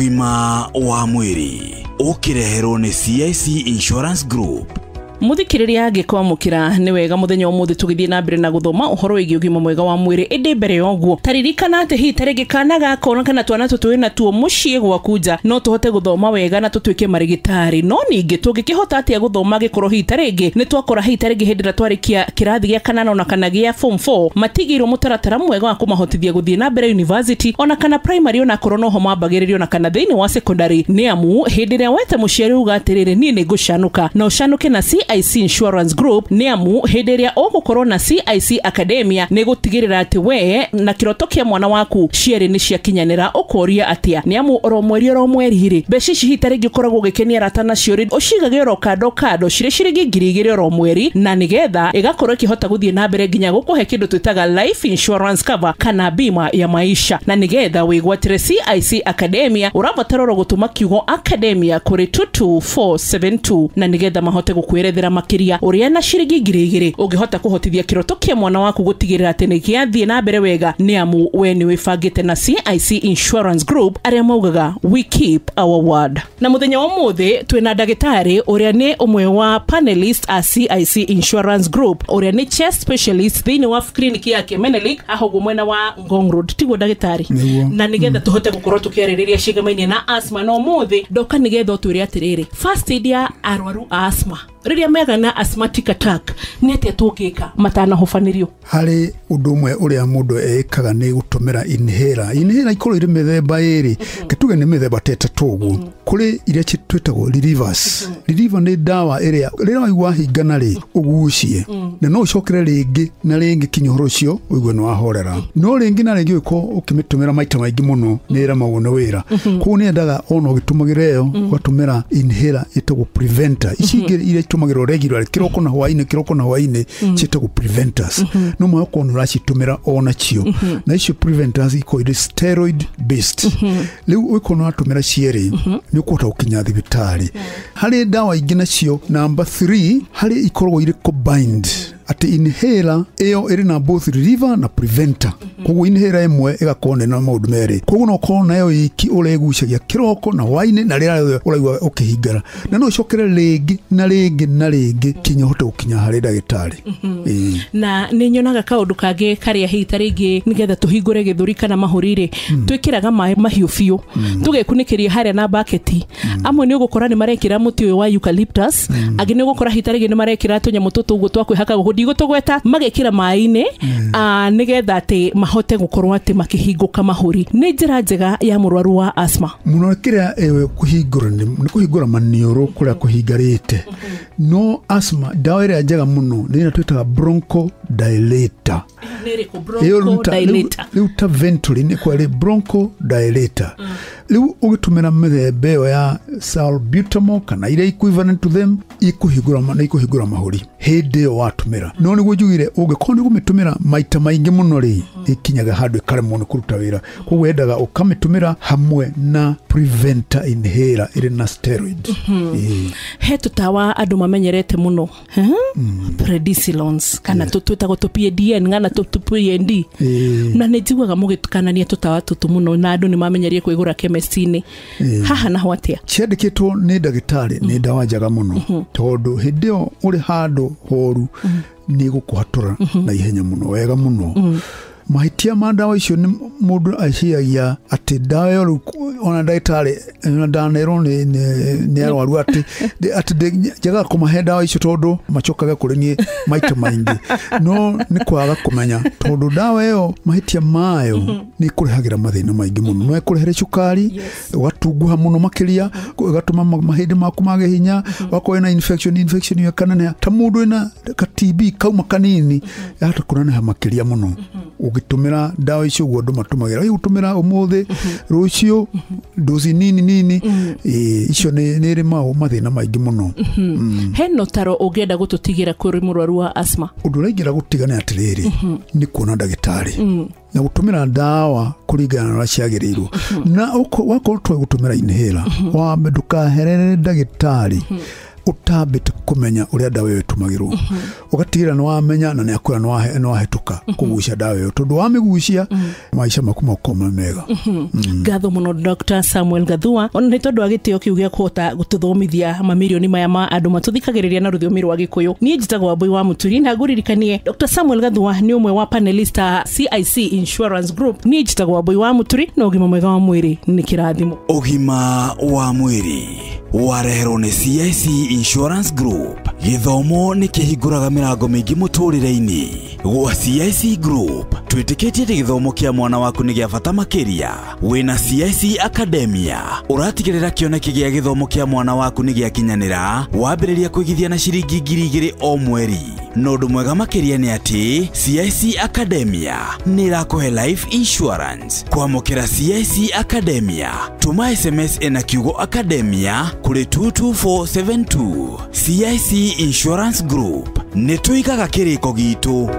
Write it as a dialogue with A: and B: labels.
A: Ugima wa mwiri ukireherwo ni CIC Insurance Group.
B: Muthikiriria angikwamukira ni wega muthenya umuthi tugithie na mbere na guthoma uhoro wigi ugima mwega wa mwiri indi mbere yoguo taririkana ati hi tarege kana gakona kana twana tutwina tuo mucie gwakuja no tuhote guthoma wega na tutwike marigitari no ningi tungikihota ati guthoma gikoro hi tarege ni twakora hi tarege hindira twarikia kirathi gia kanana ona kana gia form 4 matigiro mutaratara mwega wa kumahotithia guthie na mbere university ona kana primary ona korono ho mabagiririo na kana thini wa secondary ni amu hindira wete muciari ugatirire ni ni gushanuka no shanuke na CIC Insurance Group ni amu hederia ogukorwo na CIC Academia ni gutigirira ati we na kiroto kia mwana waku ciere ni cia kinyanira ukoria atia ni amu oro mweri ri beshishi hitare gikoragwo gikenia ratana ciori ucigage oro kado cire gigirigire oro mweri na nigetha igakorwo kihota guthie na mbere ginya gukuhe kindu twitaga life insurance cover kana bima ya maisha na nigetha wigwatire CIC Academia urabatara ro gutuma kiugo Academia kuri 22472 na nigetha mahote gukwirethera makiria uria na ciringi ngiri ungihota kuhotithia kiroto kia mwana waku gutigirira ati ni giathie na mbere wega ni amu we ni wifangite na CIC Insurance Group aria maugaga we keep our word. Na muthenya wa muthi twina ndagitari uria ni umwe wa panelist a CIC Insurance Group uria ni chest specialist thini wa clinic yake Menelik ahogo mwena wa Ngong Road tigo ndagitari na nigetha tuhote gukorwo tukiaririria cigamainie na asthma no muthi doka nigetha twire atiriri first aid ya arwaru asthma riria mega na asthmatic attack ni atia tungika matana hofanirio
C: hari undu umwe uria mundu ekaga ni gutumira inhaler ikoro iri mithemba iri kituge ni mithemba tetatugu kuri iria twitagwo relievers reliever ni dawa iria riria waigua hingana ri ugucie na no ucokere ringi na ringi kinyoro ucio uigwe no ahorera no ringi na ringi uko ukimitumira maita maingi muno ni ra mawono wira ku ni endaga ono gitumagire yo gatumira inhaler itagwo preventer icingi iria itumagirwo regular kiroko na hwaine chitagwo preventers no mwako no racitumira ona cio na icio preventers iko iri steroid based riu uko no atumira cieri ni ukota ukinya thibitari hari dawa ingina cio number 3 hari ikorwo iri combined ati inhaler eyo iri na both reliever na preventer koguo inhaler emwe igakone na maundu meri koguo no korwo nayo iki uregucagia kiroko na hwaine na rira uraigua ukihingara na no cokere ringi na ringi kinya hote ukinya hari ndagitari
B: na ni nyonaga kaundu kage karia hita ringi nigetha tuhingure githuri kana mahurire twikiraga mahiu fiu tugekunikiria haria na bucket amwe ni ugukora ni marekira muti uyu wa eucalyptus agine ugukora hita ringi ni marekira tunyamu tutu uguo twakwihaka gudigo tugweta magekira maine nigetha ati mahote gukorwo ati makihinguka mahuri ni njira njega ya murwaru wa asthma
C: muno kira kuhingura ni kuhingura manioro kuria kuhingarite no asthma dawa ira njega muno ni twitaga bronchodilator liuta venturi ni kwa bronchodilator liu ugitumira mithembe ya salbutamol kana ira equivalent to them ikuhingura mahuri hindi yo watumira no ni gujugire ugikoni gumitumira maita maingi muno ri ikinyaga handu ikaremwo ni kuruta wira kugwendaga ukamitumira hamwe na preventer inhaler iri na steroid
B: he tutawa andu mamenyerete muno prednisolons kana tutwitago PDN ngana PND na nijiguaga mugitukanania tutawa tutu muno na andu ni mamenyerie kwigura chemist-ini haha na hwatia ciandikitwo ni
C: ndagitari ni dawa njaga muno tondu hindio uri handu horu ni gukuhatura na ihenya muno wega muno mahitia mandawa icio ni mundu aciagia ati dawa yo ona ndagitari ndanero ni arwaru ati jaga kumahe dawa icio tondu machokaga kuri ni maita maingi no ni kwaga kumenya tondu dawa yo mahitia mayo ni kurihagira mathina maingi muno no kurihere cukari watunguha muno makiria gatuma mahindi maku mage hinya wako ina infection ya kanane ta mundu ina ka TB kauma kanini hata kunana makiria muno ugitumira dawa icio gwondo matumagira ugitumira umuthi rucio dozi nini icio ni ri mathina maingi muno
B: he notaro ugenda gututigira kuri murwaru wa asthma
C: undu uraingira gutigana atiriri ni kuona ndagitari na gutumira dawa kuringana na ciagirirwo na wako twa gutumira inhaler wa meduka herere ndagitari utambite kumenya uria dawa yo tumagirwo ugatigira no wamenya na nekura no wahetuka kugucia dawa yo tondu wamigucia maisha makuma koma mega
B: gatho muno Dr. Samuel Gathua ona ni tondu agitio kiu gia kuhota gututhomithia mamilioni maya ma andu matuthikagiriria na ruthiomi rwa Gikuyu ni njitagwo Wambui wa Muturi na nguririkanie Dr. Samuel Gathua ni umwe wa panelista CIC Insurance Group ni njitagwo Wambui wa Muturi na ugima mwega wa mwiri ni kirathimo
A: ugima wa mwiri wareherwo ni CIC Insurance Group. Githomo ni kihinguraga mirango mingi muturire-ini gwa CIC Group. Twitikitie githomo kia mwana waku ni gia bata makiria. Wina CIC Academia uratigirira kioneki gia githomo kia mwana waku ni gia kinyanira wambiriria kuigithia na ciringi 2,000 o mweri. Nondu mwega makiria ni ati CIC Academia ni irakuhe life insurance. Kwamukira CIC Academia tuma SMS ena kiugo Academia kuri 22472. CIC Insurance Group nituikaga kiriko gitu.